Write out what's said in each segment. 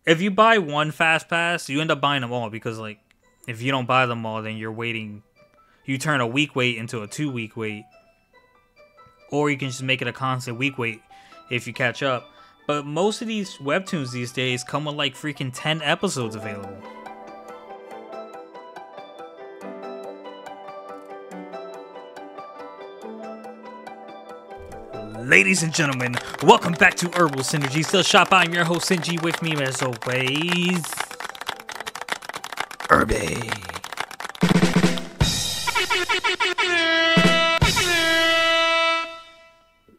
if you buy one fast pass, you end up buying them all because like if you don't buy them all, then you're waiting. You turn a week wait into a 2 week wait, or you can just make it a constant week wait if you catch up. But most of these webtoons these days come with like freaking 10 episodes available. Ladies and gentlemen, welcome back to Irbal Sinergy. Still shop. I'm your host Sinji. With me as always, Irby.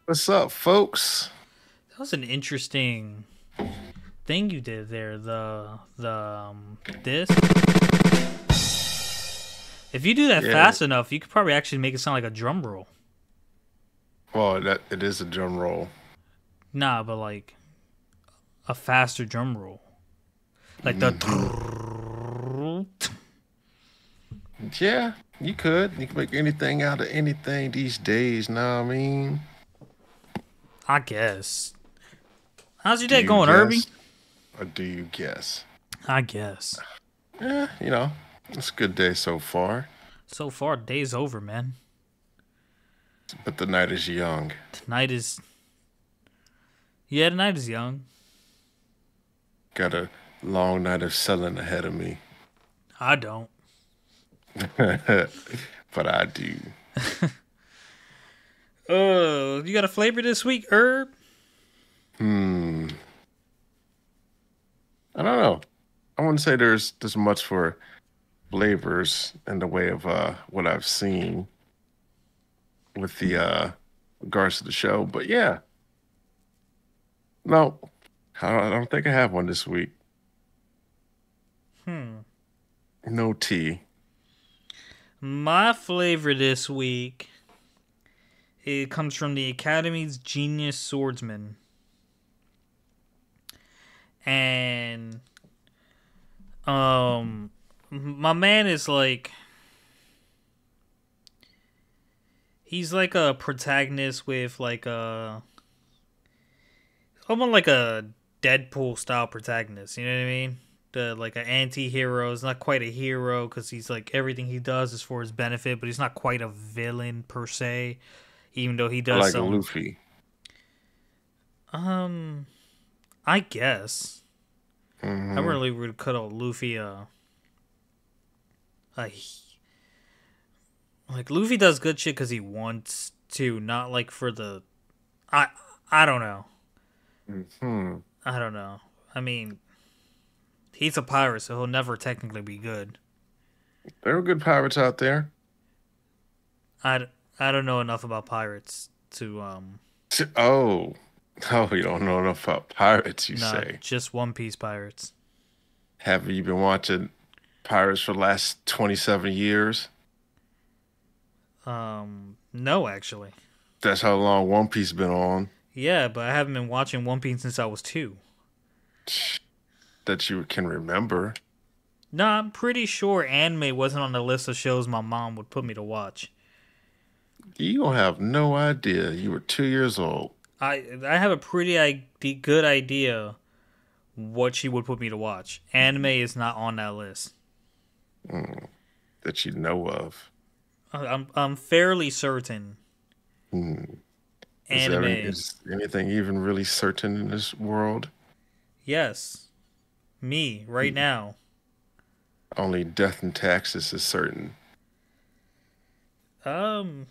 What's up, folks? That was an interesting thing you did there. This. If you do that fast enough, you could probably actually make it sound like a drum roll. Well, that it is a drum roll. Nah, but like a faster drum roll, like the. Yeah, you could. You can make anything out of anything these days. Know what I mean? I guess. How's your Do day you going, Irby? guess, or do you guess? I guess. Yeah, it's a good day so far. So far, the day's over, man. But the night is young. Tonight is. Yeah, tonight is young. Got a long night of selling ahead of me. I don't. But I do. You got a flavor this week, Herb? I don't know. I wouldn't say there's much for flavors in the way of what I've seen with the regards to the show, but yeah, no, I don't think I have one this week. No tea. My flavor this week, it comes from the Academy's Genius Swordsman. And my man is like, he's like a protagonist with like almost like a Deadpool style protagonist, you know what I mean? Like an anti-hero. Is not quite a hero because he's like everything he does is for his benefit, but he's not quite a villain per se, even though he does Like some. Luffy. I guess I Hmm. really would cut out Luffy. Like Luffy does good shit because he wants to, not like for the. I I don't know. Hmm. I don't know. I mean, he's a pirate, so he'll never technically be good. There were good pirates out there. I, I don't know enough about pirates to Oh, oh, you don't know enough about pirates, you not say? just One Piece pirates. Have you been watching pirates for the last 27 years? No, actually. That's how long One Piece been on. Yeah, but I haven't been watching One Piece since I was 2. That you can remember. No, I'm pretty sure anime wasn't on the list of shows my mom would put me to watch. You don't have no idea. You were 2 years old. I have a pretty good idea what she would put me to watch. Anime is not on that list. That you know of. I'm fairly certain Hmm. anime. Is anything even really certain in this world? Yes, me right now. Only death and taxes is certain. Um,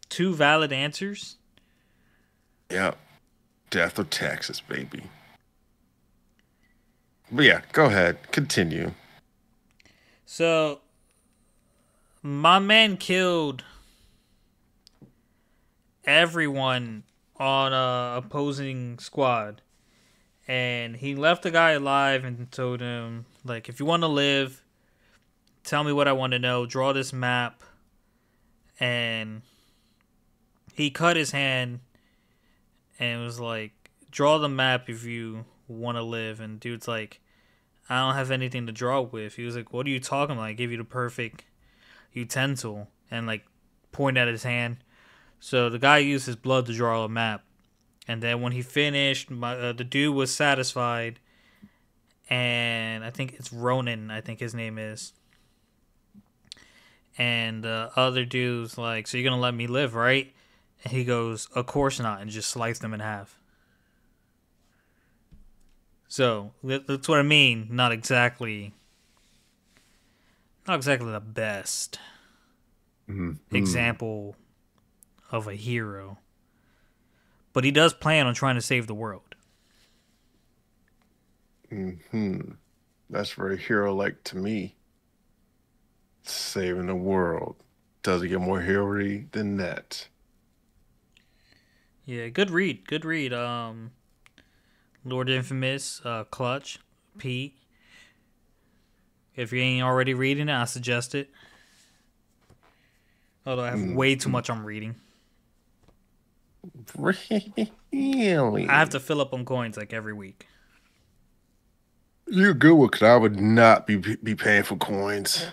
two valid answers. Yep. Death or taxes, baby. But yeah, go ahead. Continue. So my man killed everyone on a opposing squad, and he left the guy alive and told him like, if you want to live, tell me what I want to know. Draw this map, and he cut his hand and was like, draw the map if you want to live. And dude's like, I don't have anything to draw with. He was like, what are you talking about? I gave you the perfect utensil, and like point at his hand. So the guy used his blood to draw a map. And then when he finished, the dude was satisfied, and I think it's Ronan. I think his name is. And the other dude's like, "So you're gonna let me live, right?" And he goes, "Of course not," and just sliced him in half. So that's what I mean. Not exactly the best Hmm. example of a hero, but he does plan on trying to save the world. Hmm. That's very hero-like to me. Saving the world. Doesn't get more hero than that. Yeah, good read. Good read. Lord Infamous, Clutch, Pete. If you ain't already reading it, I suggest it. Although I have way too Mhm. much I'm reading. I have Really? to fill up on coins like every week. You're a good one, because I would not be paying for coins.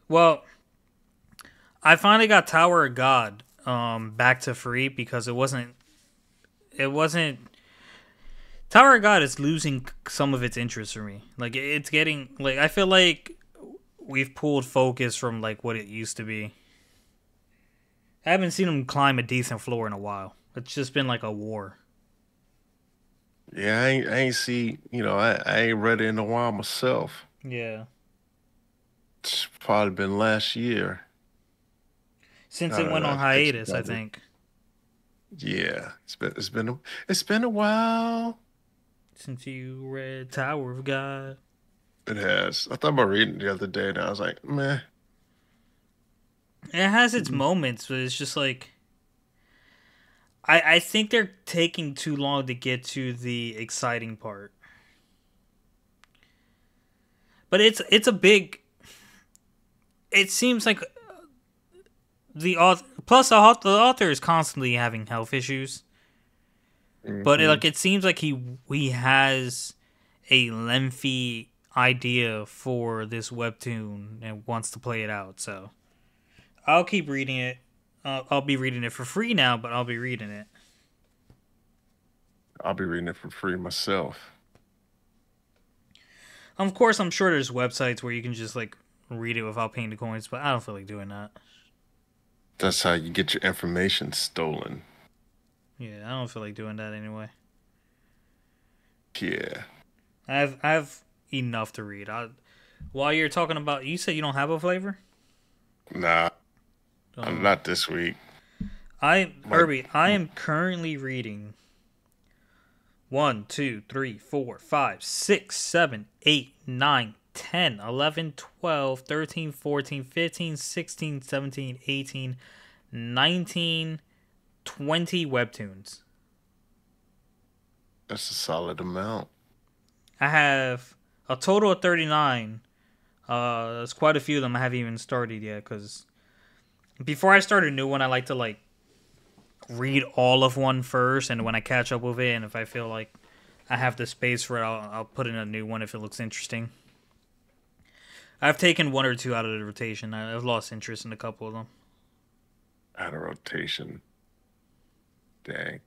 Well, I finally got Tower of God back to free because it wasn't Tower of God is losing some of its interest for me. Like it's getting like I feel like we've pulled focus from like what it used to be. I haven't seen them climb a decent floor in a while. It's just been like a war. Yeah, I ain't see, I ain't read it in a while myself. Yeah. It's probably been last year. Since Now it that went on I've actually hiatus, I got it. think. Yeah, it's been a while. Since you read Tower of God. It has. I thought about reading it the other day, and I was like, meh. It has its Mhm. moments, but it's just like I think they're taking too long to get to the exciting part. But it's a big it seems like the author plus the author is constantly having health issues. But Mhm. it seems like he has a lengthy idea for this webtoon and wants to play it out. So I'll keep reading it. I'll be reading it for free now, but I'll be reading it. I'll be reading it for free myself. Of course, I'm sure there's websites where you can just like read it without paying the coins, but I don't feel like doing that. That's how you get your information stolen. Yeah, I don't feel like doing that anyway. Yeah. I have enough to read. While you're talking about, you said you don't have a flavor. Nah, I'm Um, not this week. I My, Herbie, I am currently reading 1, 2, 3, 4, 5, 6, 7, 8, 9, 10, 11, 12, 13, 14, 15, 16, 17, 18, 19, 20 that's a solid amount. I have a total of 39. There's quite a few of them I haven't even started yet because before I start a new one, I like to like read all of one first, and when I catch up with it, and if I feel like I have the space for it, I'll put in a new one if it looks interesting. I've taken one or two out of the rotation. I've lost interest in a couple of them. Out of rotation. Dang.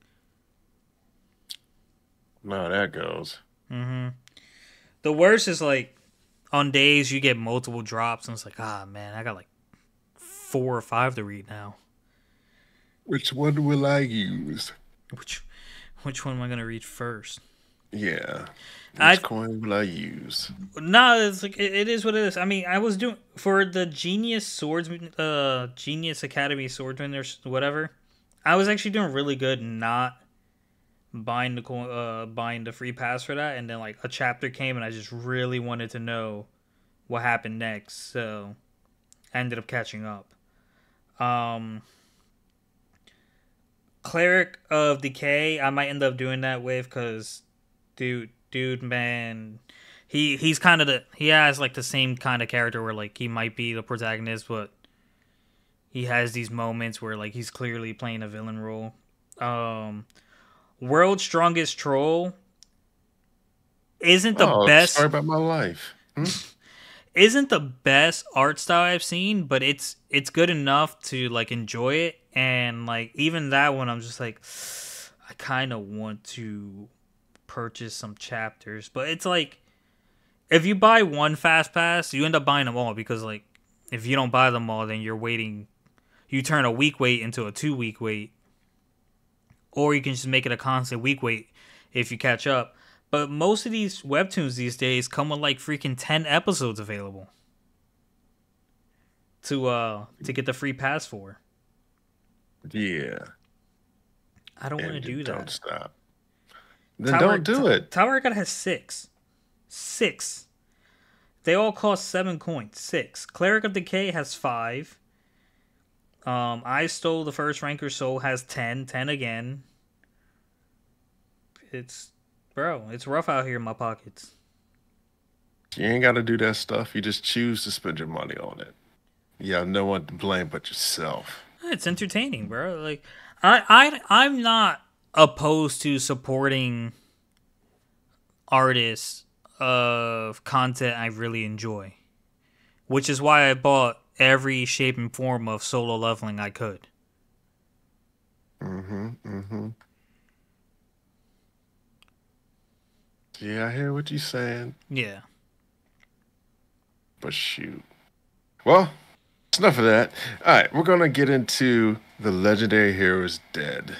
No, that goes. Hmm. The worst is like on days you get multiple drops, and it's like, ah, man, I got like 4 or 5 to read now. Which one will I use? Which which one am I gonna read first? Yeah. Which I've coin will I use? No, it's like it is what it is. I mean, I was doing for the Genius Swordsman, Genius Academy Swordsman or whatever. I was actually doing really good not buying the free pass for that, and then like a chapter came, and I just really wanted to know what happened next, so I ended up catching up. Um, Cleric of Decay, I might end up doing that with because, man, he's kind of he has like the same kind of character where like he might be the protagonist, but he has these moments where like he's clearly playing a villain role. Um, World's Strongest Troll isn't the Oh, best sorry about my life. Hmm? isn't the best art style I've seen, but it's good enough to like enjoy it. And like even that one, I'm just like, I kind of want to purchase some chapters, but it's like if you buy one fast pass, you end up buying them all because like if you don't buy them all, then you're waiting. You turn a week wait into a 2 week wait, or you can just make it a constant week wait if you catch up. But most of these webtoons these days come with like freaking 10 episodes available to get the free pass for. Yeah, I don't want to and you do don't that. stop. Then don't do it. Tower God has six. Six. They all cost 7 coins. Six. Cleric of Decay has five. I Stole the First Ranker Soul has 10. 10 again. It's bro, it's rough out here in my pockets. You ain't got to do that stuff. You just choose to spend your money on it. You have no one to blame but yourself. It's entertaining, bro. Like I'm not opposed to supporting artists of content I really enjoy, which is why I bought every shape and form of solo leveling I could. Mm-hmm. Mm-hmm. Yeah, I hear what you're saying, Yeah. but shoot. Well, it's enough of that. All right, we're gonna get into the Legendary Heroes Dead,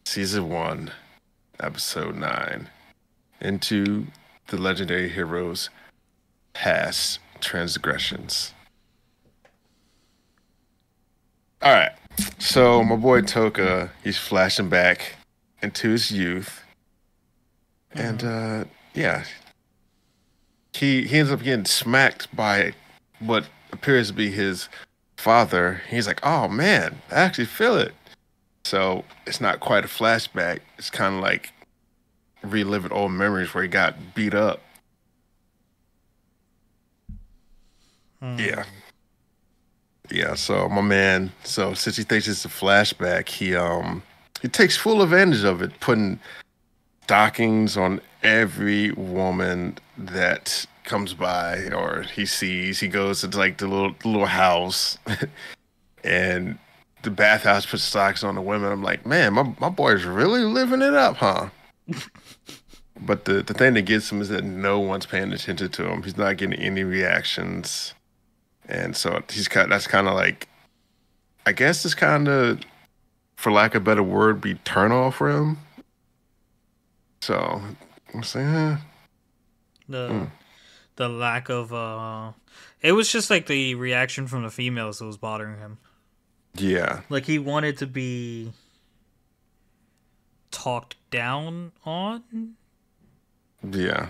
Season 1, Episode 9. Into the Legendary Heroes Past Transgressions. All right, so my boy Toka, he's flashing back into his youth, and Mm-hmm. yeah, he ends up getting smacked by what appears to be his father. He's like, "Oh man, I actually feel it." So it's not quite a flashback. It's kind of like reliving old memories where he got beat up. Yeah, Mm. yeah. So my man, so since he thinks it's a flashback, he takes full advantage of it, putting stockings on every woman that comes by or he sees. He goes into like the little house and the bathhouse puts socks on the women. I'm like, man, my boy's really living it up, huh? But the thing that gets him is that no one's paying attention to him. He's not getting any reactions, and so that's kind of like, I guess it's kind of, for lack of a better word, be turn off for him. So I'm saying, The the lack of it was just like the reaction from the females that was bothering him. yeah, Like he wanted to be talked down on. yeah,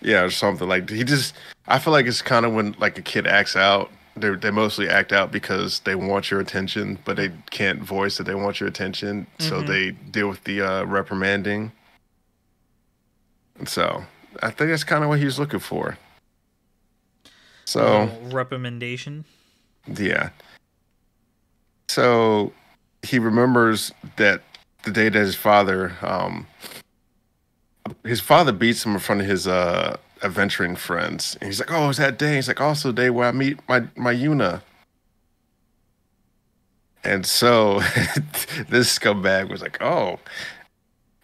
yeah, or something like he just. I feel like it's kind of when like a kid acts out. They mostly act out because they want your attention, but they can't voice that they want your attention, so Mm-hmm. they deal with the reprimanding. And so I think that's kind of what he was looking for. A So little reprimandation. yeah, so he remembers that the day that his father beats him in front of his adventuring friends, and he's like, "Oh, it's that day." He's like, "Also, the day where I meet my Yuna." And so this scumbag was like, "Oh."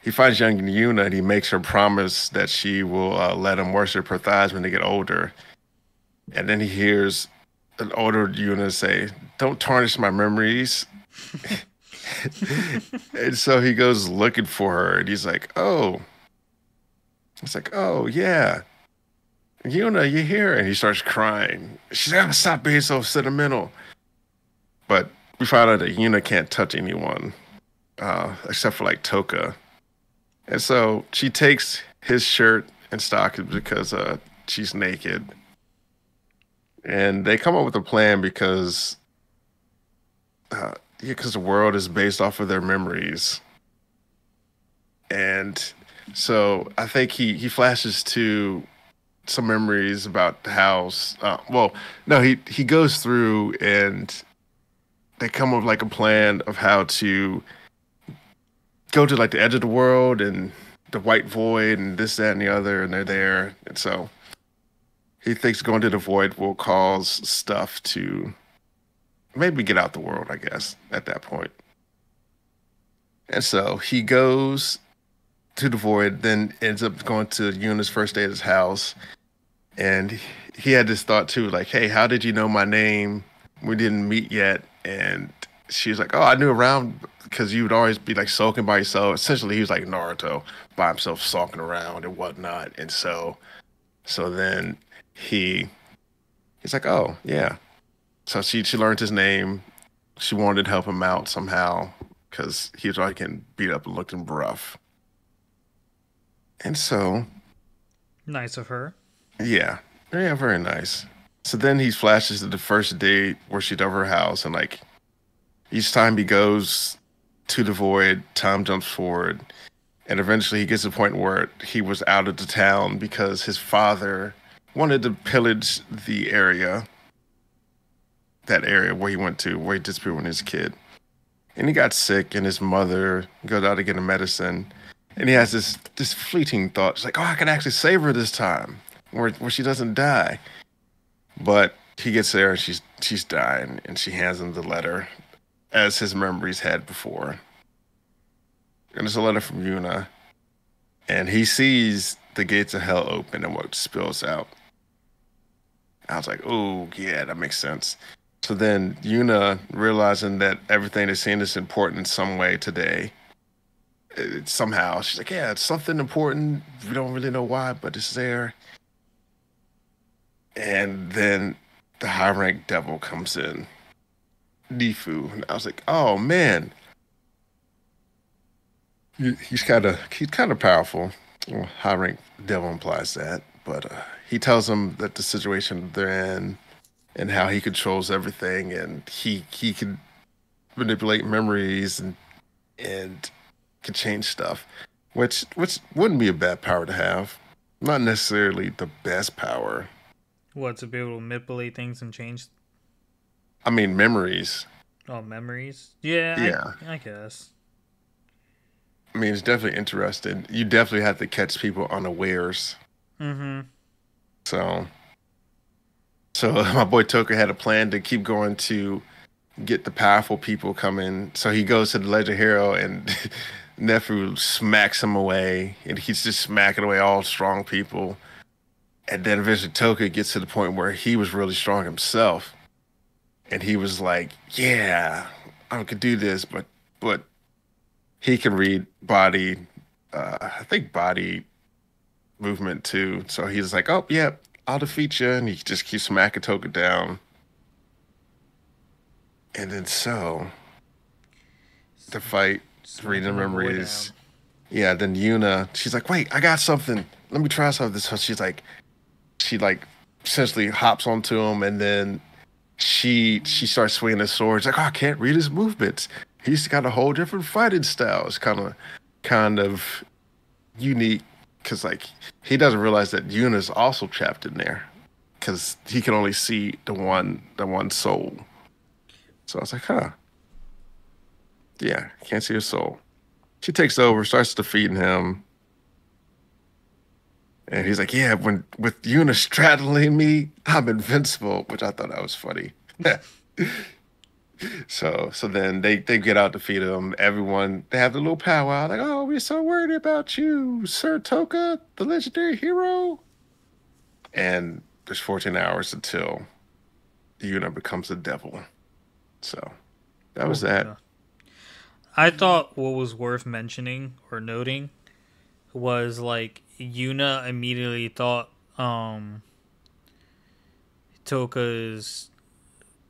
He finds young Yuna and he makes her promise that she will let him worship her thighs when they get older. And then he hears an older Yuna say, "Don't tarnish my memories." And so he goes looking for her and he's like, "Oh." It's like, "Oh, yeah. Yuna, you're here." And he starts crying. She's like, "Oh, stop being so sentimental." But we find out that Yuna can't touch anyone except for like Toka. And so she takes his shirt and stockings because she's naked. And they come up with a plan because the world is based off of their memories. And so I think he flashes to some memories about the house. Well, no, he goes through and they come up with like a plan of how to go to like the edge of the world and the white void and this, that, and the other, and they're there. And so he thinks going to the void will cause stuff to maybe get out the world, I guess, at that point. And so he goes to the void, then ends up going to Yuna's first day at his house. And he had this thought too, like, hey, how did you know my name? We didn't meet yet. And she was like, oh, I knew around because you would always be like sulking by yourself. Essentially, he was like Naruto by himself, sulking around and whatnot. And so then he he's like, oh yeah. So she learned his name. She wanted to help him out somehow because he was already getting beat up and looking rough. And so Nice of her. yeah, yeah, very nice. So then he flashes to the first day where she's over her house, and like each time he goes to the void, time jumps forward, and eventually he gets to the point where he was out of the town because his father wanted to pillage the area, that area where he went to, where he disappeared when he was a kid. And he got sick, and his mother goes out to get him medicine, and he has this fleeting thought, it's like, oh, I can actually save her this time, where she doesn't die. But he gets there, and she's dying, and she hands him the letter, as his memories had before. And it's a letter from Yuna, and he sees the gates of hell open and what spills out. I was like, oh, yeah, that makes sense. So then Yuna, realizing that everything they're seeing is important in some way today, somehow she's like, yeah, it's something important. We don't really know why, but it's there. And then the high rank devil comes in, Nifu. And I was like, oh man, he's kind of powerful. Well, high rank devil implies that, but he tells him that the situation they're in and how he controls everything, and he can manipulate memories and can change stuff, which wouldn't be a bad power to have. Not necessarily the best power. What, to be able to manipulate things and change I mean, memories. memories? Yeah, Yeah, I guess. I mean, it's definitely interesting. You definitely have to catch people unawares. Mm-hmm. So, so my boy Toka had a plan to keep going to get the powerful people coming. So he goes to the Legend Hero and Nefu smacks him away, and he's just smacking away all strong people. And then eventually Toka gets to the point where he was really strong himself, and he was like, "Yeah, I could do this," but he can read body, I think body movement too. So he's like, "Oh, yeah, I'll defeat you," and he just keeps smacking Toka down. And then so the fight, reading Smacking my boy memories. down. Yeah, then Yuna, she's like, "Wait, I got something. Let me try something." So she like essentially hops onto him, and then she starts swinging his sword. She's like, oh, I can't read his movements. He's got a whole different fighting style. It's kind of unique because like he doesn't realize that Yuna's also trapped in there because he can only see the one soul. So I was like, huh, yeah, can't see her soul. She takes over, starts defeating him, and he's like, yeah, when with Yuna straddling me, I'm invincible, which I thought that was funny. So then they get out to feed him. Everyone they have the little powwow, like, oh, we're so worried about you, Sir Toka, the legendary hero. And there's 14 hours until Yuna becomes a devil. So that was Oh, that. yeah. I thought what was worth mentioning or noting was like Yuna immediately thought Toka's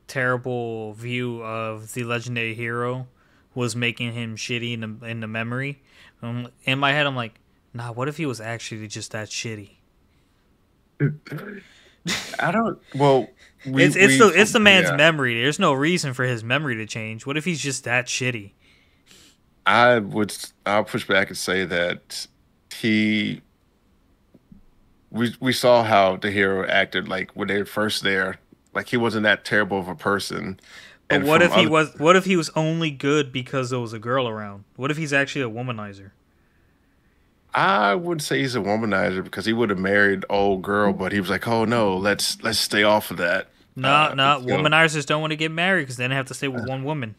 terrible view of the legendary hero was making him shitty in the memory. In my head, I'm like, nah. What if he was actually just that shitty? I don't. Well, we It's we the man's yeah. memory. There's no reason for his memory to change. What if he's just that shitty? I'll push back and say that he we saw how the hero acted like when they were first there. Like he wasn't that terrible of a person, But and what from if he other, was? What if he was only good because there was a girl around? What if he's actually a womanizer? I would say he's a womanizer because he would have married old girl, but he was like, oh no, let's stay off of that. No, no, Until womanizers don't want to get married because then they have to stay with one woman.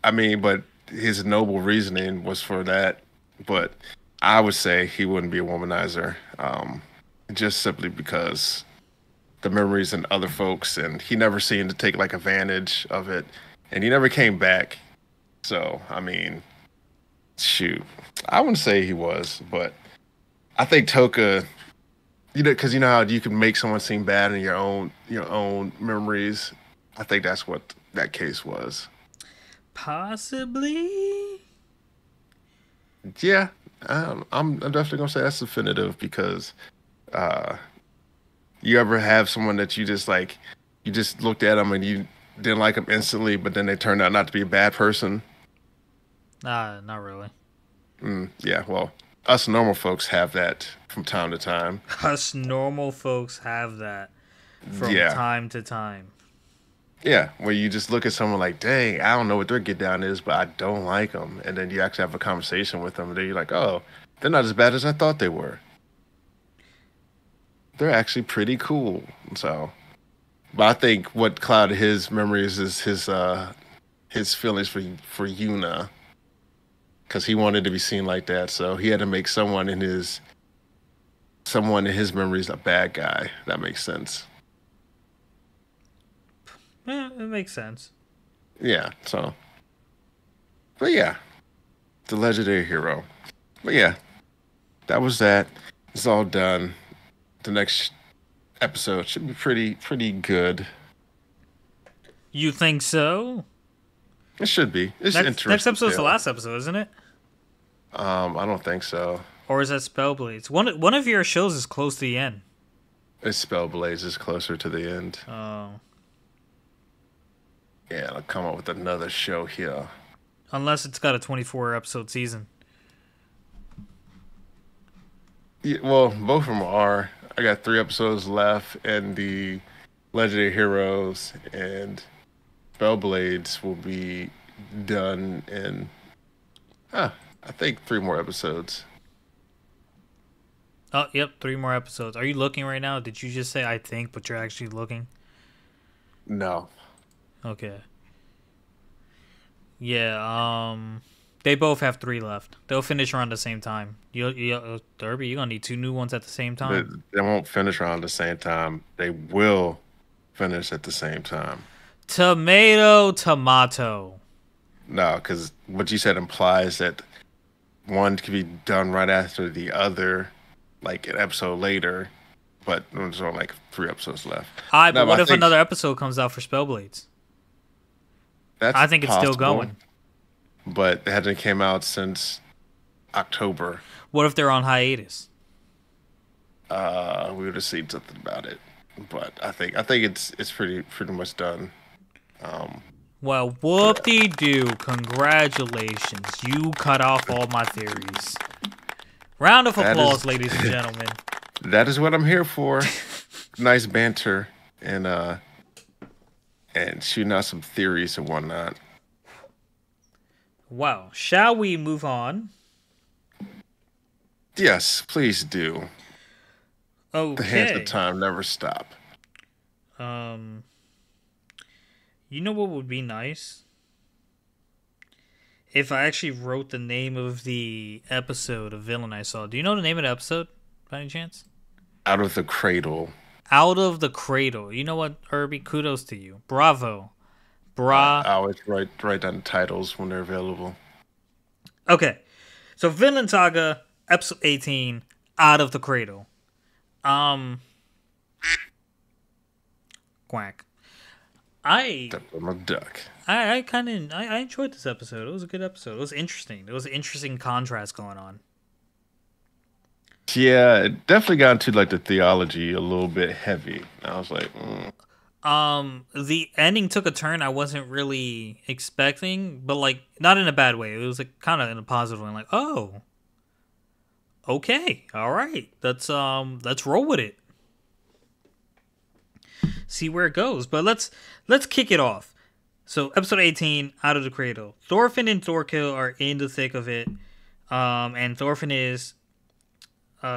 I mean, but his noble reasoning was for that. But I would say he wouldn't be a womanizer, just simply because the memories and other folks, and he never seemed to take like advantage of it, and he never came back. So I mean, shoot, I wouldn't say he was, but I think Toka, because you know how you can make someone seem bad in your own memories. I think that's what that case was. Possibly. Yeah, I'm definitely gonna say that's definitive because uh, you ever have someone that you just like, you just looked at them and you didn't like them instantly, but then they turned out not to be a bad person. Nah, not really. Yeah, well, us normal folks have that from time to time. Us normal folks have that from Yeah, time to time. yeah, where you just look at someone like, dang, I don't know what their get down is, but I don't like them, and then you actually have a conversation with them, and then you're like, oh, they're not as bad as I thought they were. They're actually pretty cool. So, but I think what clouded his memories is his feelings for Yuna, because he wanted to be seen like that. So he had to make someone in his memories a bad guy. That makes sense. Yeah, it makes sense. Yeah. So, but yeah, the legendary hero. But yeah, that was that. It's all done. The next episode should be pretty good. You think so? It should be. It's Next interesting episode's the tale. last episode, isn't it? I don't think so. Or is that Spellblades? One of your shows is close to the end. It's Spellblades is closer to the end. Oh. Yeah, I'll come up with another show here. Unless it's got a 24 episode season. Yeah, well, both of them are. I got 3 episodes left, and the Legendary Heroes and Spellblades will be done in, I think 3 more episodes. Oh, yep, 3 more episodes. Are you looking right now? Did you just say I think, but you're actually looking? No, Okay. Yeah, they both have 3 left. They'll finish around the same time. Derby, you're gonna need 2 new ones at the same they, time. they won't finish around the same time. They will finish at the same time. Tomato, tomato. No, because what you said implies that one could be done right after the other, like an episode later, but there's only like 3 episodes left. Alright, No, but what but I if think another episode comes out for Spellblades? that's I think it's still possible, going. but it hasn't came out since October. What if they're on hiatus? We would have seen something about it, but I think it's pretty much done. Um, Well, whoop-de-doo. Congratulations. You cut off all my theories. Round of that applause, is ladies and gentlemen. that is what I'm here for. Nice banter and shooting out some theories and whatnot. Wow. Shall we move on? Yes, please do. The hands of Okay. time never stop. Um, you know what would be nice? If I actually wrote the name of the episode of Villain I saw. Do you know the name of the episode, by any chance? Out of the cradle. Out of the Cradle. You know what, Irby? Kudos to you. Bravo. I always write down the titles when they're available. Okay. So Vinland Saga, episode 18, Out of the Cradle. Quack. I Step on a duck. I kind of I enjoyed this episode. It was a good episode. It was interesting. There was an interesting contrast going on. Yeah, it definitely got into like the theology a little bit heavy. I was like, The ending took a turn I wasn't really expecting, but like not in a bad way. It was like kind of in a positive way. Like, oh, okay, all right, let's roll with it. See where it goes. But let's kick it off. So episode 18, Out of the Cradle. Thorfinn and Thorkill are in the thick of it. And Thorfinn is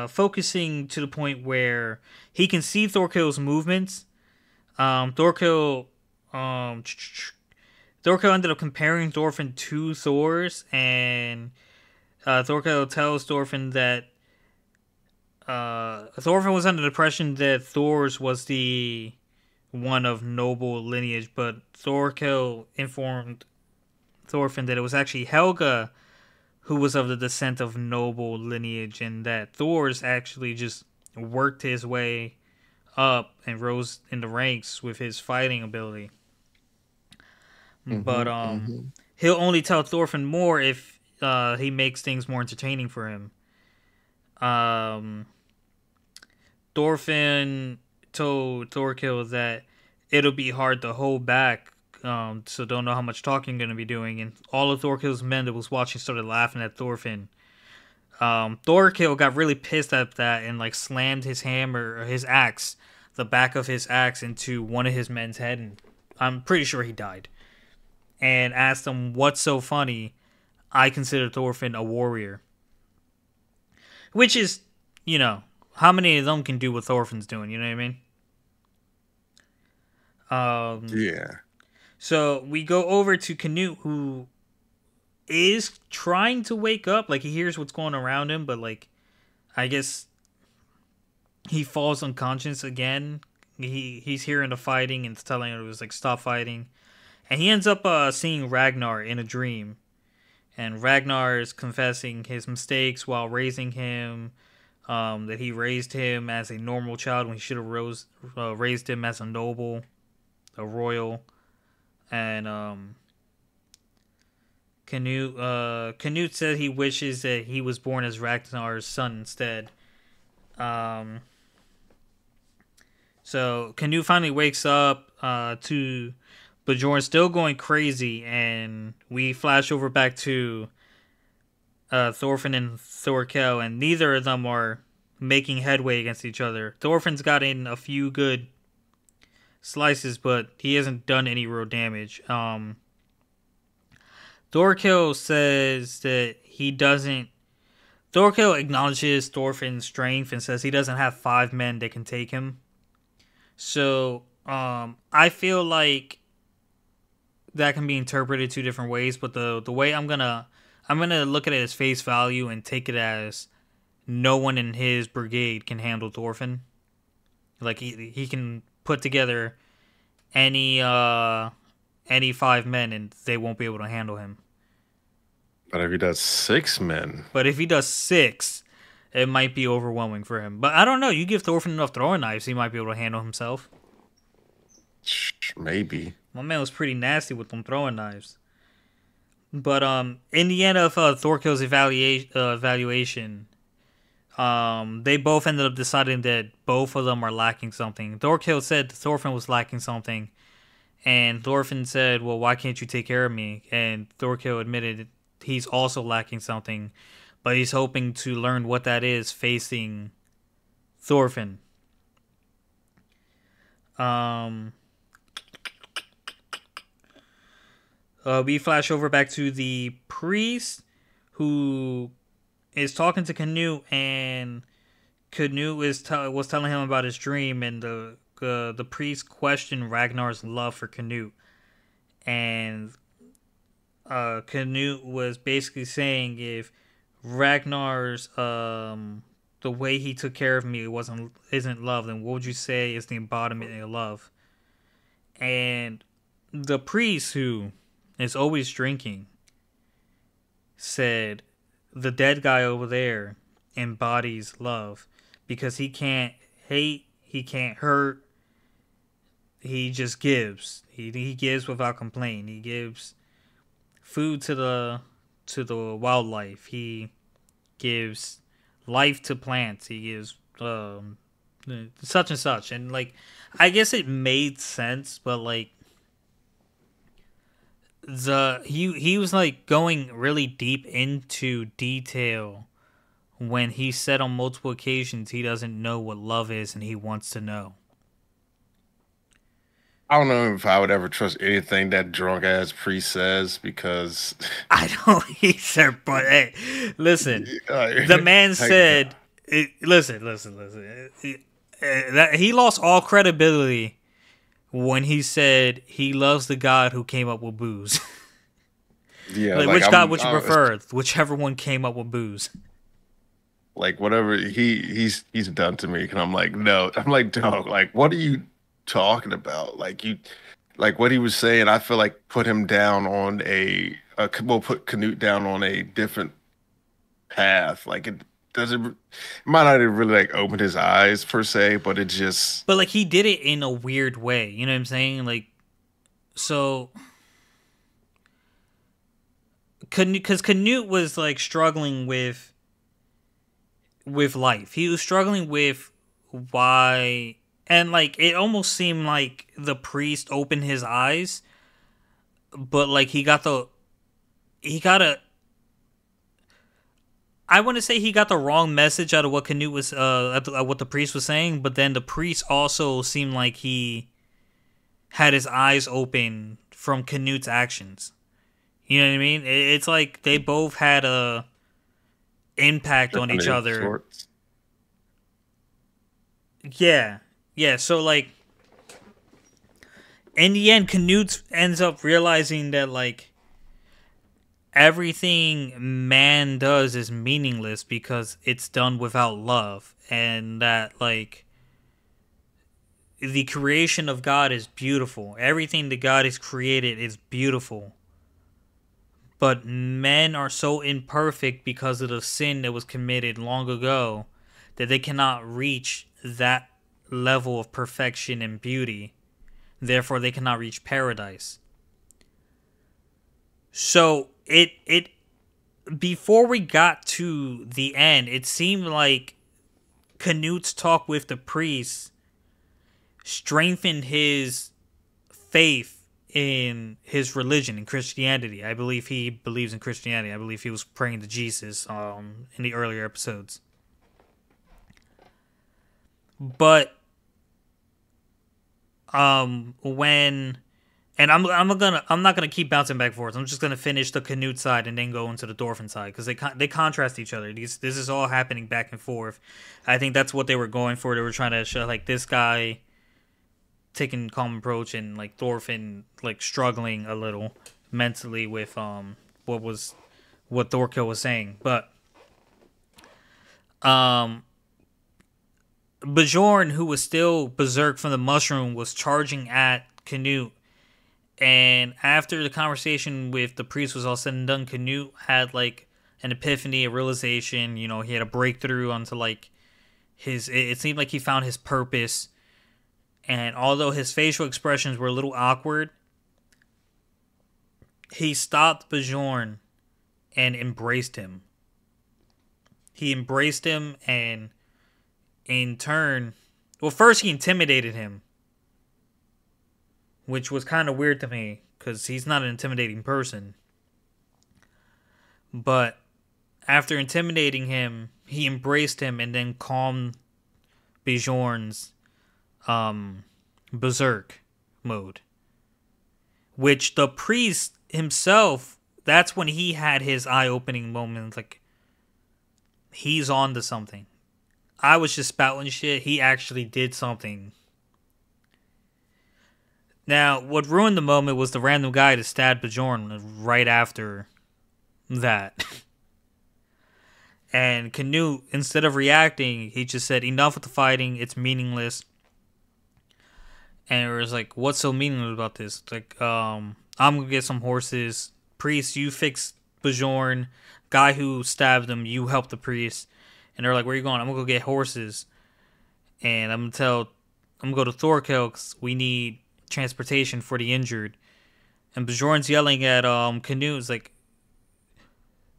focusing to the point where he can see Thorkill's movements. Thorkill ended up comparing Thorfinn to Thor's, and Thorkel tells Thorfinn that Thorfinn was under the impression that Thor's was the one of noble lineage, but Thorkel informed Thorfinn that it was actually Helga who was of the descent of noble lineage, and that Thor's actually just worked his way up and rose in the ranks with his fighting ability. But Mm-hmm. he'll only tell Thorfinn more if he makes things more entertaining for him. Um, Thorfinn told Thorkill that it'll be hard to hold back, so don't know how much talking you're going to be doing. And all of Thorkill's men that was watching started laughing at Thorfinn. Thorkill got really pissed at that and like slammed his hammer or his axe, the back of his axe, into one of his men's head, and I'm pretty sure he died. And asked him, "What's so funny? I consider Thorfinn a warrior," which is, you know, how many of them can do what Thorfinn's doing? You know what I mean? Yeah. So we go over to Canute, who is trying to wake up. Like he hears what's going around him, but like I guess he falls unconscious again. He's hearing the fighting and it's telling him it was like stop fighting, and he ends up seeing Ragnar in a dream, and Ragnar is confessing his mistakes while raising him. That he raised him as a normal child when he should have raised him as a noble, a royal, and Canute said he wishes that he was born as Ragnar's son instead. Um, so Canute finally wakes up to Bjorn still going crazy, and we flash over back to Thorfinn and Thorkel, and neither of them are making headway against each other. Thorfinn's got in a few good slices, but he hasn't done any real damage. Thorkel says that he doesn't. Thorkel acknowledges Thorfinn's strength and says he doesn't have 5 men that can take him. So, I feel like that can be interpreted 2 different ways, but the way I'm gonna look at it as face value and take it as no one in his brigade can handle Thorfinn. Like he can put together any 5 men and they won't be able to handle him. But if he does 6 men, But if he does 6, it might be overwhelming for him. But I don't know. You give Thorfinn enough throwing knives, he might be able to handle himself. maybe. My man was pretty nasty with them throwing knives. But in the end of Thorkill's evaluation, they both ended up deciding that both of them are lacking something. Thorkill said Thorfinn was lacking something, and Thorfinn said, "Well, why can't you take care of me?" And Thorkill admitted he's also lacking something, but he's hoping to learn what that is facing Thorfinn. We flash over back to the priest who is talking to Canute, and Canute was telling him about his dream, and the priest questioned Ragnar's love for Canute, and Canute was basically saying if Ragnar's the way he took care of me isn't love, then what would you say is the embodiment of love? And the priest, who is always drinking, said the dead guy over there embodies love because he can't hate, he can't hurt, he just gives. He gives without complaint. He gives food to the wildlife. He gives life to plants. He gives such and such, and like I guess it made sense, but like he was like going really deep into detail when he said on multiple occasions he doesn't know what love is and he wants to know. I don't know if I would ever trust anything that drunk ass priest says because I don't either, but hey, listen, the man said, listen. That he lost all credibility when he said he loves the God who came up with booze. Yeah, Like, like which god I'm would you prefer? Whichever one came up with booze. like whatever he's done to me, and I'm like, no, I'm like, dog, like what are you talking about? Like you, like what he was saying, I feel like put him down on well, put Canute down on a different path. Like it doesn't, it might not have really like opened his eyes per se, but it just But like he did it in a weird way. You know what I'm saying? Like so, because Canute was like struggling with life. He was struggling with why, and like it almost seemed like the priest opened his eyes, but like he got a. I want to say he got the wrong message out of what Canute was, what the priest was saying, but then the priest also seemed like he had his eyes open from Canute's actions. You know what I mean? It's like they both had a impact on each different other. sorts. Yeah, yeah. So like in the end, Canute ends up realizing that like everything man does is meaningless because it's done without love, and that like the creation of God is beautiful. Everything that God has created is beautiful. But men are so imperfect because of the sin that was committed long ago that they cannot reach that level of perfection and beauty. Therefore, they cannot reach paradise. So it before we got to the end, it seemed like Canute's talk with the priest strengthened his faith in his religion, in Christianity. I believe he believes in Christianity. I believe he was praying to Jesus in the earlier episodes. But when and I'm not gonna keep bouncing back and forth. I'm just gonna finish the Canute side and then go into the Dorfin side because they contrast each other. This is all happening back and forth. I think that's what they were going for. They were trying to show like this guy taking calm approach and like Thorfinn like struggling a little mentally with what Thorkill was saying. But um Bjorn, who was still berserk from the mushroom, was charging at Canute. And after the conversation with the priest was all said and done, Canute had like an epiphany, a realization. You know, he had a breakthrough onto like his. It seemed like he found his purpose. And although his facial expressions were a little awkward, he stopped Bjorn and embraced him. He embraced him, and in turn, well, first he intimidated him, which was kind of weird to me because he's not an intimidating person. But after intimidating him, he embraced him and then calmed Bjorn's berserk mode, which the priest himself, that's when he had his eye-opening moment. Like, he's on to something. I was just spouting shit. He actually did something. Now, what ruined the moment was the random guy that stabbed Bjorn right after that. And Canute, instead of reacting, he just said, enough with the fighting, it's meaningless. And it was like, what's so meaningless about this? Like, I'm gonna get some horses. Priest, you fix Bjorn. Guy who stabbed him, you help the priest. And they're like, where are you going? I'm gonna go get horses. And I'm gonna go to Thorkel because we need transportation for the injured. And Bjorn's yelling at Canute. It's like,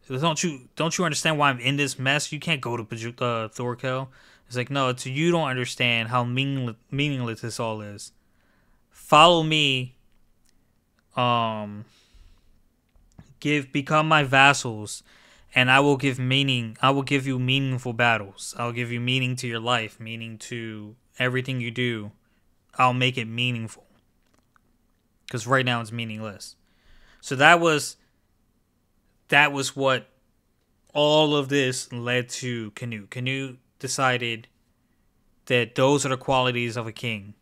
don't you understand why I'm in this mess? You can't go to Thorkel. It's like, no, it's you don't understand how meaningless this all is. Follow me. Become my vassals, and I will give meaning. I will give you meaningful battles. I'll give you meaning to your life, meaning to everything you do. I'll make it meaningful. Because right now it's meaningless. So that was what all of this led to Canute. Canute decided that those are the qualities of a king,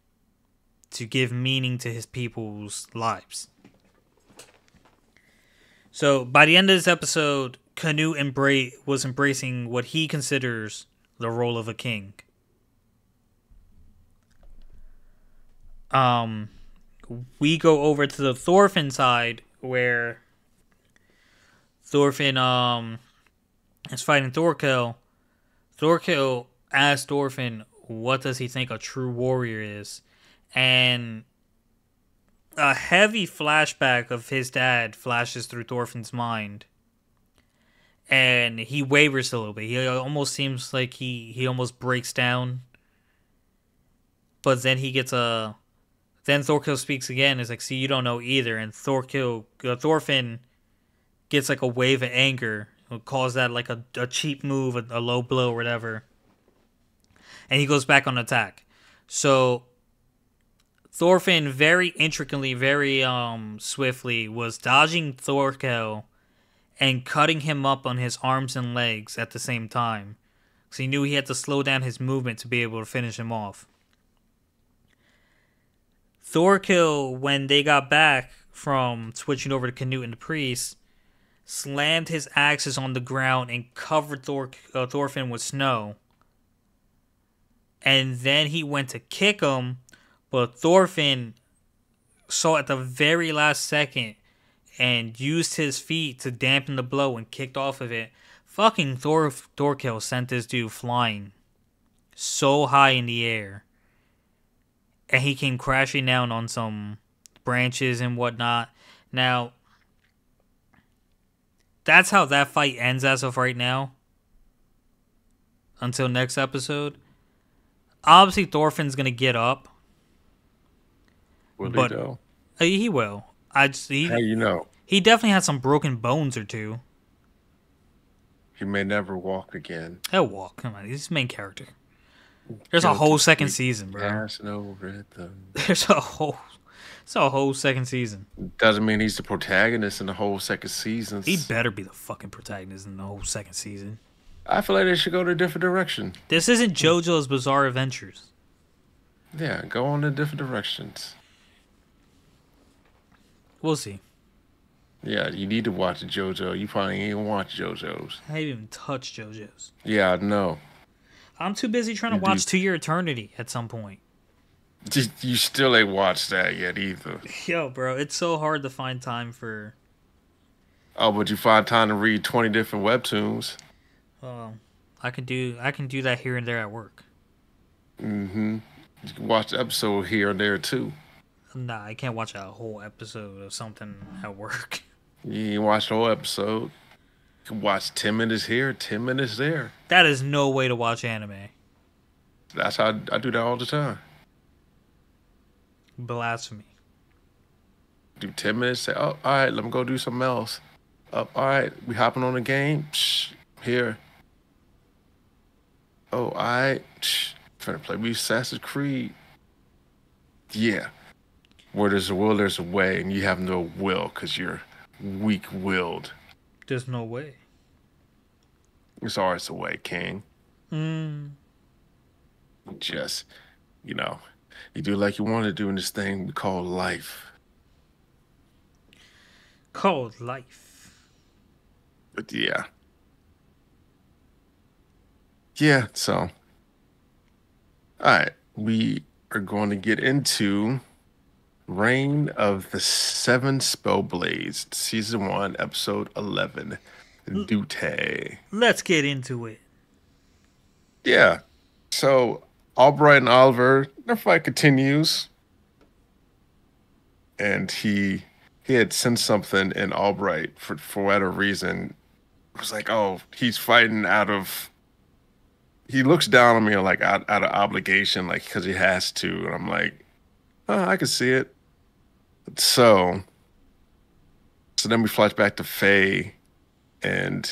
to give meaning to his people's lives. So by the end of this episode, Canute was embracing what he considers the role of a king. Um, we go over to the Thorfinn side where Thorfinn is fighting Thorkel. Thorkel asks Thorfinn what does he think a true warrior is, and a heavy flashback of his dad flashes through Thorfinn's mind, and he wavers a little bit. He almost seems like he almost breaks down, but then he gets a. Then Thorkel speaks again. It's like, see, you don't know either, and Thorfinn gets like a wave of anger. Calls that like a cheap move, a low blow, or whatever, and he goes back on attack. So Thorfinn very intricately, very swiftly was dodging Thorkel and cutting him up on his arms and legs at the same time. So he knew he had to slow down his movement to be able to finish him off. Thorkel, when they got back from switching over to Canute and the priest, slammed his axes on the ground and covered Thorfinn with snow. And then he went to kick him, but Thorfinn saw at the very last second and used his feet to dampen the blow and kicked off of it. Fucking Thorkel sent this dude flying so high in the air. And he came crashing down on some branches and whatnot. Now, that's how that fight ends as of right now. Until next episode. Obviously, Thorfinn's going to get up. Will he though? He will. How you know? He definitely has some broken bones or two. He may never walk again. He'll walk. Come on, he's the main character. There's a whole second season, bro. There's a whole second season. Doesn't mean he's the protagonist in the whole second season. He better be the fucking protagonist in the whole second season. I feel like they should go to a different direction. This isn't JoJo's Bizarre Adventures. Yeah, go on in different directions. We'll see. Yeah, you need to watch JoJo. You probably ain't even watch JoJo's. I haven't even touched JoJo's. Yeah, I know. I'm too busy trying to watch To Your Eternity at some point. You still ain't watched that yet either. Yo, bro, it's so hard to find time for... Oh, but you find time to read 20 different webtoons. I can do that here and there at work. Mm-hmm. You can watch the episode here and there too. Nah, I can't watch a whole episode of something at work. You watch the whole episode. You can watch 10 minutes here, 10 minutes there. That is no way to watch anime. That's how I do that all the time. Blasphemy. Do 10 minutes, say, oh, all right, let me go do something else. All right, we hopping on a game? Psh, here. Oh, all right. Trying to play me Assassin's Creed. Yeah. Where there's a will, there's a way, and you have no will because you're weak-willed. There's no way. There's always a way, King. Just, you do like you want to do in this thing we call life. Called life. But yeah. Yeah, so. All right. We are going to get into Reign of the Seven Spellblades, Season 1, Episode 11, Dute. Let's get into it. Yeah. So, Albright and Oliver, their fight continues. And he had sent something in Albright for whatever reason. It was like, oh, he's fighting out of... He looks down on me like out of obligation, like because he has to. And I'm like, oh, I can see it. So then we flash back to Faye and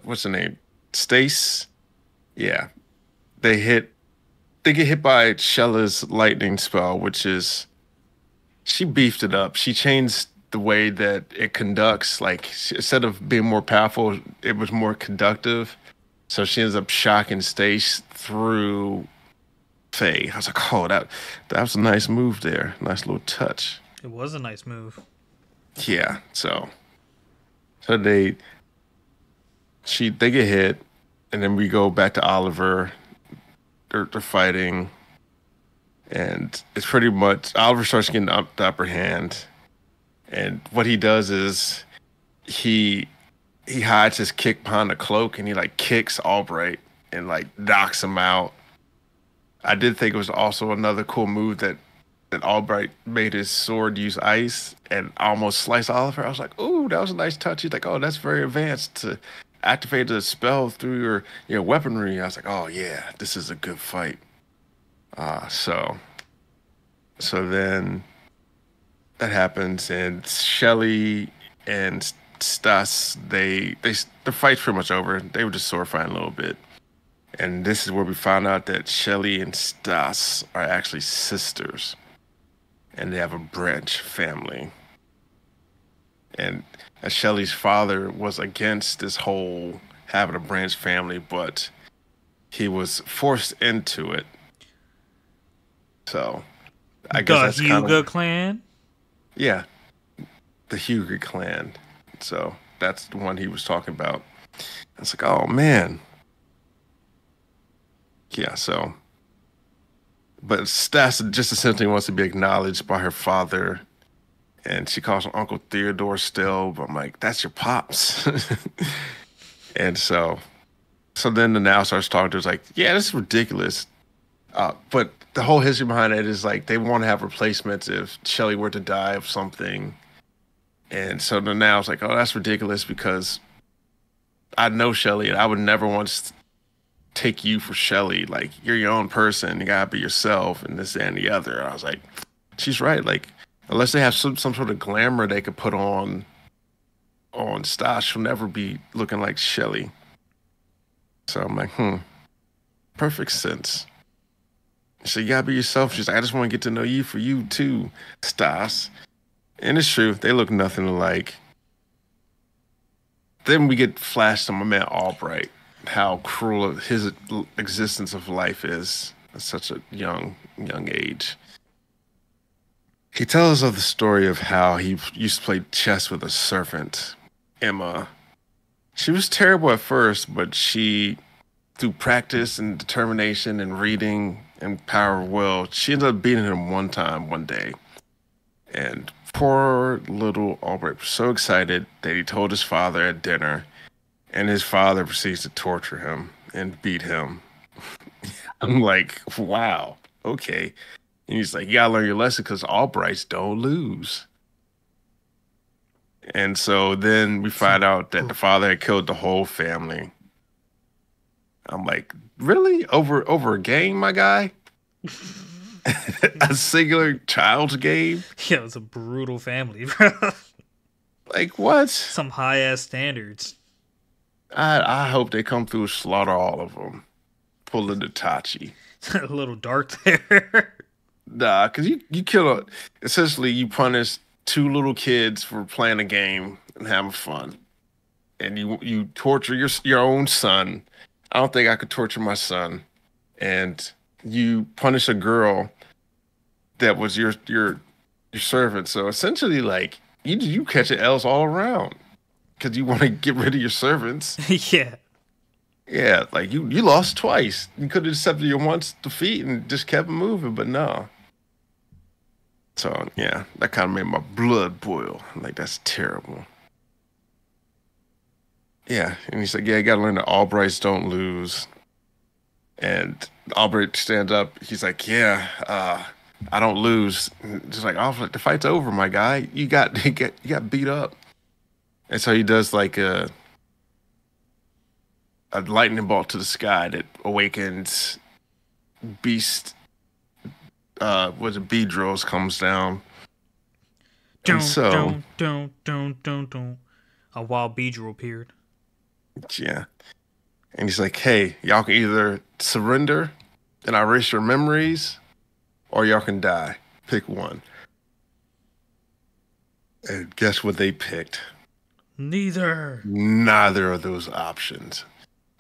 what's her name? Stace. Yeah. They get hit by Shella's lightning spell, which is she beefed it up. She changed the way that it conducts. Like instead of being more powerful, it was more conductive. So she ends up shocking Stace through Faye. I was like, oh, that was a nice move there. Nice little touch. It was a nice move. Yeah, so. So they get hit, and then we go back to Oliver. They're fighting, and it's pretty much Oliver starts getting the upper hand. And what he does is he he hides his kick behind the cloak, and he like kicks Albright and like knocks him out. I did think it was also another cool move that Albright made his sword use ice and almost slice Oliver. I was like, "Ooh, that was a nice touch." He's like, "Oh, that's very advanced to activate the spell through your weaponry." I was like, "Oh yeah, this is a good fight." Uh, so so then that happens, and Shelly and Stas the fight's pretty much over. They were just sword fighting a little bit. And this is where we found out that Shelly and Stas are actually sisters, and they have a branch family. And Shelly's father was against this whole having a branch family, but he was forced into it. So I guess The that's kind of Hyuga clan. yeah, the Hughley clan. So that's the one he was talking about. It's like, oh man, yeah. So, but Stas just essentially wants to be acknowledged by her father, and she calls him Uncle Theodore still. But I'm like, that's your pops. And so then the now starts talking to us like, yeah, this is ridiculous. But the whole history behind it is like they want to have replacements if Shelly were to die of something. And so the now it's like, oh, that's ridiculous because I know Shelly and I would never want to take you for Shelly. Like you're your own person. You gotta be yourself and this and the other. And I was like, she's right. Like unless they have some sort of glamour they could put on Stas, she'll never be looking like Shelly. So I'm like, perfect sense. So you gotta be yourself. She's like, I just want to get to know you for you too, Stas. And it's true, they look nothing alike. Then we get flashed to my man Albright, how cruel his existence of life is at such a young age. He tells us of the story of how he used to play chess with a servant, Emma. She was terrible at first, but through practice and determination and reading and power of will, she ended up beating him one time, one day. And poor little Albert was so excited that he told his father at dinner, and his father proceeds to torture him and beat him. I'm like, wow, okay. And he's like, you gotta learn your lesson because Albrights don't lose. And so then we find Some out that the father had killed the whole family. I'm like, really? Over a game, my guy? A singular child's game? yeah, it's a brutal family, bro. Like what? Some high ass standards. I hope they come through and slaughter all of them. Pulling the Tachi. A little dark there. Nah, because you essentially you punish two little kids for playing a game and having fun. And you torture your own son. I don't think I could torture my son. And you punish a girl that was your servant. So essentially, like you catch L's all around because you want to get rid of your servants. yeah. Yeah, like you lost twice. You could have accepted your once defeat and just kept moving, but no. So yeah, that kind of made my blood boil. Like that's terrible. Yeah, and he's like, yeah, you gotta learn that Albrights don't lose. And Albright stands up. He's like, yeah, I don't lose. Just like, oh, like, the fight's over, my guy. You got beat up. And so he does like a lightning bolt to the sky that awakens Beast. Was it Beedrills comes down, and Don't, so don't, don't, don't, don't. A wild beedrill appeared. yeah, and he's like, hey, y'all can either surrender and I erase your memories, or y'all can die. Pick one. And guess what they picked? Neither. Neither of those options.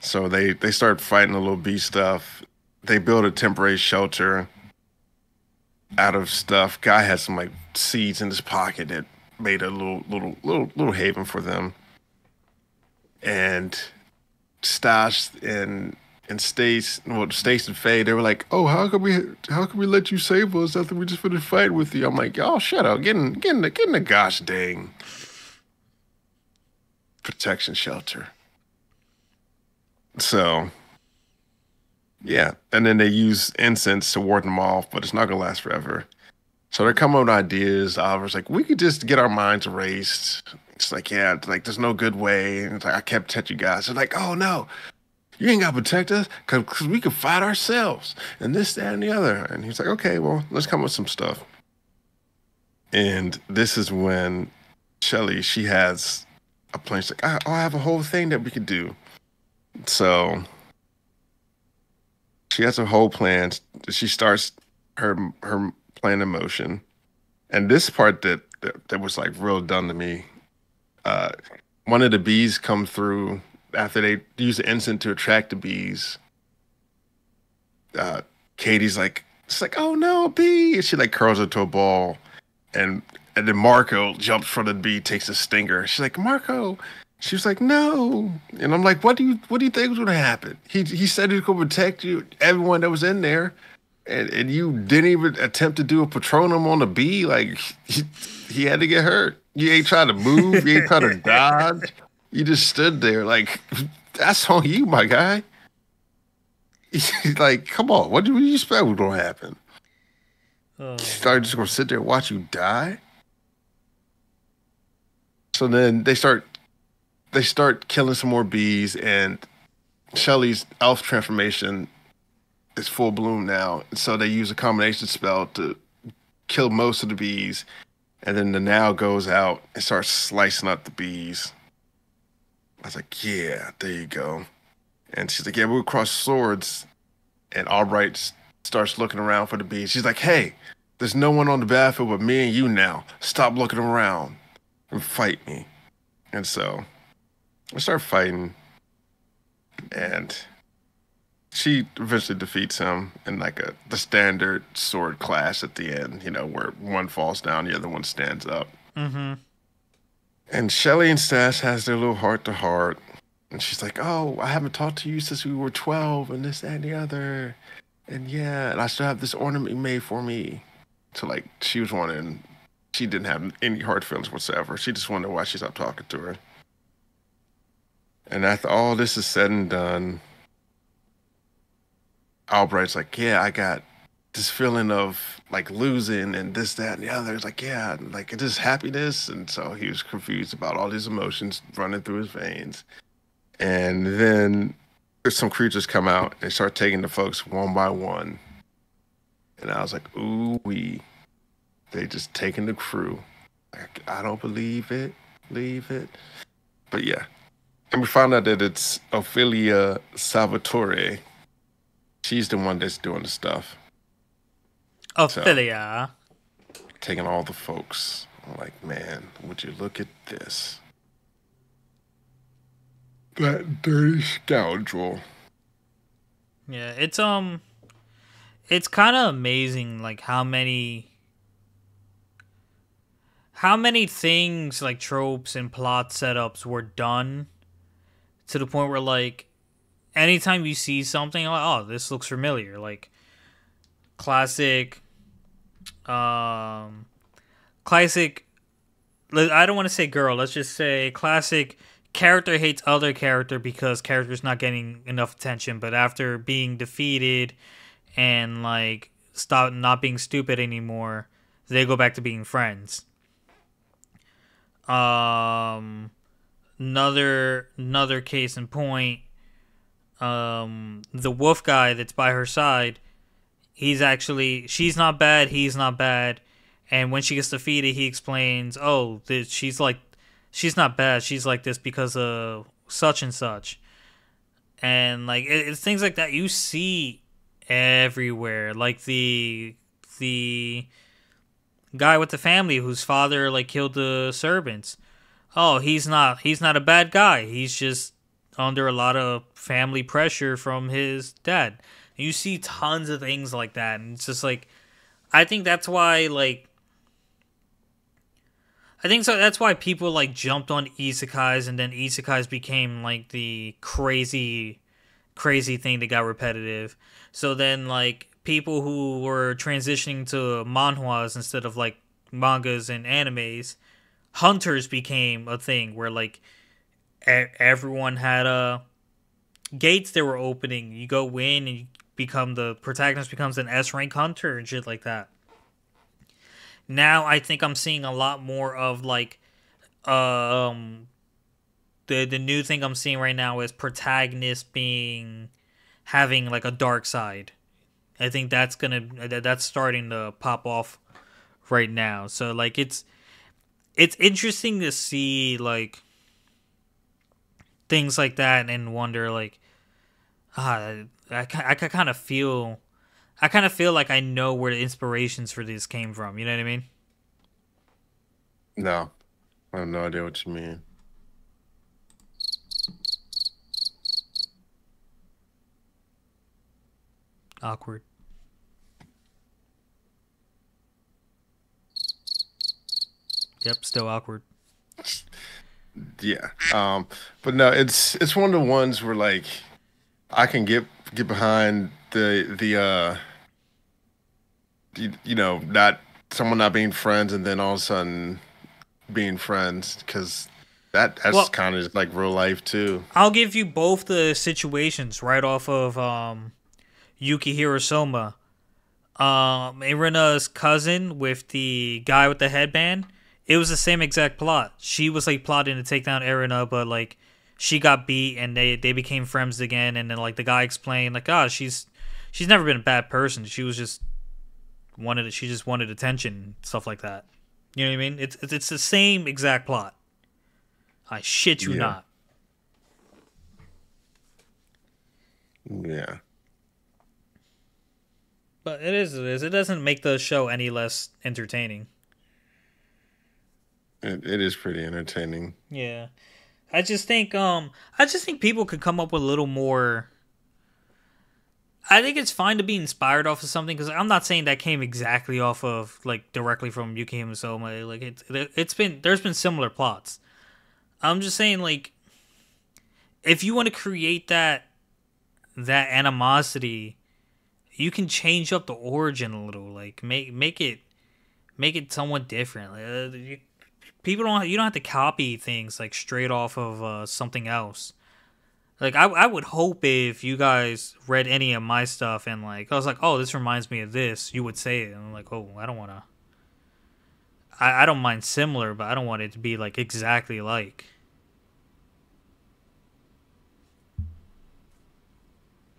So they start fighting the little bee stuff. They build a temporary shelter out of stuff. Guy had some like seeds in his pocket that made a little haven for them. and Stash and Stace and Faye, they were like, "Oh, how can we let you save us after we just finished fighting with you?" I'm like, "Y'all shut up, get in the gosh dang protection shelter." So yeah, and then they use incense to ward them off, but it's not gonna last forever. So they're coming up with ideas. Oliver's like, we could just get our minds erased. It's like, yeah, it's like there's no good way. And it's like, I can't protect you guys. They're like, oh no, you ain't got to protect us because we can fight ourselves and this, that, and the other. And he's like, okay, well, let's come up with some stuff. And this is when Shelly, she has a plan. She's like, I have a whole thing that we could do. So she has a whole plan. She starts her plan in motion. And this part that was like real done to me. Uh, One of the bees come through after they use the incense to attract the bees. Uh, Katie's like, it's like, oh no, a bee! And she like curls into a ball, and then Marco jumps from the bee, takes a stinger. She's like, Marco. She was like, no. And I'm like, what do you think was gonna happen? He said he could protect you, everyone that was in there. And you didn't even attempt to do a patronum on the bee. Like he had to get hurt. You ain't trying to move. You ain't trying to dodge. You just stood there. Like that's on you, my guy. He's like, come on. What do you expect was gonna happen? Oh Started just man. gonna sit there and watch you die. So then they start killing some more bees, and Shelly's elf transformation is full bloom now. So they use a combination spell to kill most of the bees, and then the now goes out and starts slicing up the bees. I was like, yeah, there you go. And she's like, yeah, we'll cross swords. And Albright starts looking around for the bees. She's like, hey, there's no one on the battlefield but me and you now. Stop looking around and fight me. And so I start fighting, and she eventually defeats him in like the standard sword clash at the end, where one falls down, the other one stands up. Mm-hmm. And Shelly and Stash has their little heart to heart. And she's like, oh, I haven't talked to you since we were 12 and this, that, and the other. And yeah, and I still have this ornament you made for me. So like she was wondering, she didn't have any hard feelings whatsoever. She just wondered why she stopped talking to her. And after all this is said and done, Albright's like, yeah, I got this feeling of like losing and this, that, and the other. It's like, yeah, like this happiness. And so he was confused about all these emotions running through his veins. And then there's some creatures come out and start taking the folks one by one. And I was like, ooh wee. They just taking the crew. Like, I don't believe it. Leave it. But yeah. And we found out that it's Ophelia Salvatore. She's the one that's doing the stuff. So Ophelia. taking all the folks. I'm like, man, would you look at this? That dirty scoundrel. Yeah, it's kind of amazing like how many things like tropes and plot setups were done to the point where like anytime you see something like, oh, this looks familiar, like classic um classic I don't want to say girl, let's just say classic character hates other character because character's not getting enough attention, but after being defeated and like stop not being stupid anymore, they go back to being friends. Um another case in point, the wolf guy that's by her side, she's not bad, he's not bad, and when she gets defeated he explains, oh, she's not bad, she's like this because of such and such. And like it's things like that you see everywhere, like the guy with the family whose father like killed the servants. Oh, he's not a bad guy, he's just under a lot of family pressure from his dad. You see tons of things like that, and it's just like I think that's why like I think so. That's why people like jumped on isekais, and then isekais became like the crazy thing that got repetitive. So then like people who were transitioning to manhwas instead of like mangas and animes, hunters became a thing where like everyone had gates they were opening. You go in and you become the protagonist becomes an S rank hunter and shit like that. Now I think I'm seeing a lot more of like um the new thing I'm seeing right now is protagonist being having like a dark side. I think that's starting to pop off right now. So like it's interesting to see like things like that and wonder like I kind of feel like I know where the inspirations for this came from. You know what I mean? No, I have no idea what you mean. Awkward. Yep, still awkward. Yeah. But no, it's one of the ones where like I can get behind you know, not someone not being friends and then all of a sudden being friends because that's Well, kind of just like real life too. I'll give you both the situations right off of Yukihiro Soma. Irina's cousin with the guy with the headband. It was the same exact plot. She was like plotting to take down Irina, but like she got beat and they became friends again. And then like the guy explained like, oh, she's never been a bad person. She just wanted attention, stuff like that. You know what I mean? It's the same exact plot. I shit you Yeah. not. Yeah. But it is what it is. It doesn't make the show any less entertaining. It is pretty entertaining. Yeah. I just think people could come up with a little more. I think it's fine to be inspired off of something because I'm not saying that came exactly off of like directly from Yuki Himusoma. Like it's been there's been similar plots. I'm just saying like if you want to create that animosity, you can change up the origin a little. Like make it somewhat different. People don't you don't have to copy things like straight off of something else. Like I would hope if you guys read any of my stuff and like I was like, oh, this reminds me of this, you would say it. And I'm like, oh, I don't want to. I don't mind similar, but I don't want it to be like exactly like.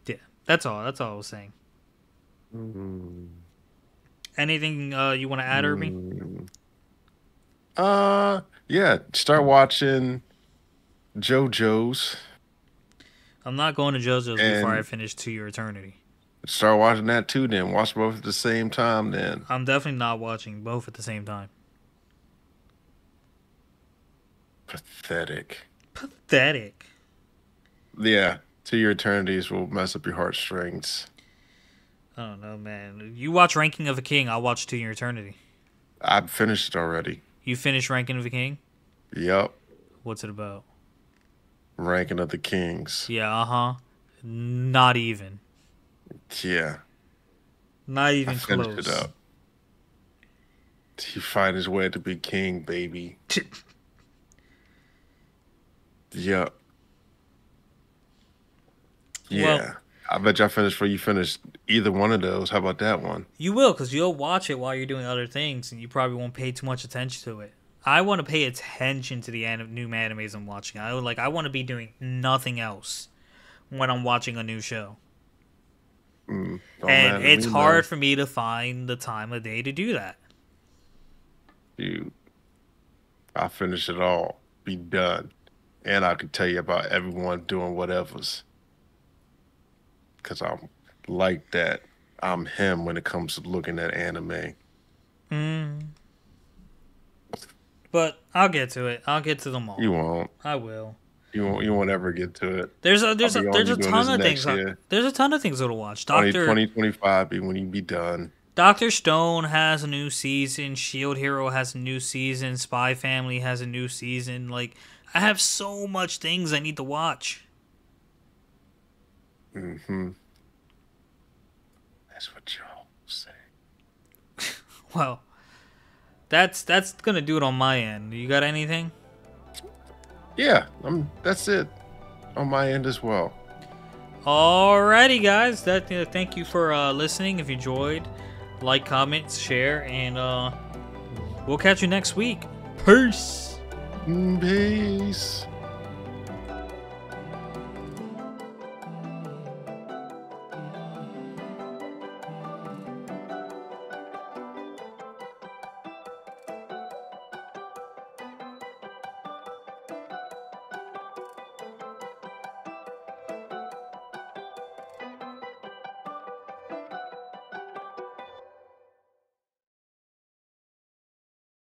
Yeah, that's all. That's all I was saying. Mm. Anything you want to add, Irby? Mm. Yeah. Start watching JoJo's I'm not going to JoJo's before I and finish To Your Eternity. start watching that too. Then watch both at the same time. Then I'm definitely not watching both at the same time. pathetic. Pathetic. Yeah. To your eternities will mess up your heartstrings. I don't know, man. You watch Ranking of a King, I'll watch To Your Eternity. I've finished it already. You finished Ranking of a King? Yep. What's it about? Ranking of the Kings. Yeah, uh huh. Not even. Yeah. Not I even finished it close. up. He find his way to be king, baby. Yep. Well, Yeah. I bet y'all finished before you finished either one of those. How about that one? you will, because you'll watch it while you're doing other things, and you probably won't pay too much attention to it. I want to pay attention to the new animes I'm watching. I want to be doing nothing else when I'm watching a new show. Don't And matter to it's me now. hard for me to find the time of day to do that. You, I finish it all. Be done. And I can tell you about everyone doing whatever's. Because I'm like that. I'm him when it comes to looking at anime. Mm. But I'll get to it. I'll get to them all. You won't. I will. You won't ever get to it. There's a I'll there's be on a you doing this ton of things. next year. There's a ton of things to watch. 2025 be when you be done. Doctor Stone has a new season. Shield Hero has a new season. Spy Family has a new season. Like, I have so much things I need to watch. Mm-hmm. That's what y'all say. Well, that's gonna do it on my end. You got anything? Yeah, that's it on my end as well. Alrighty, guys. Thank you for listening. If you enjoyed, like, comment, share, and we'll catch you next week. Peace. Peace.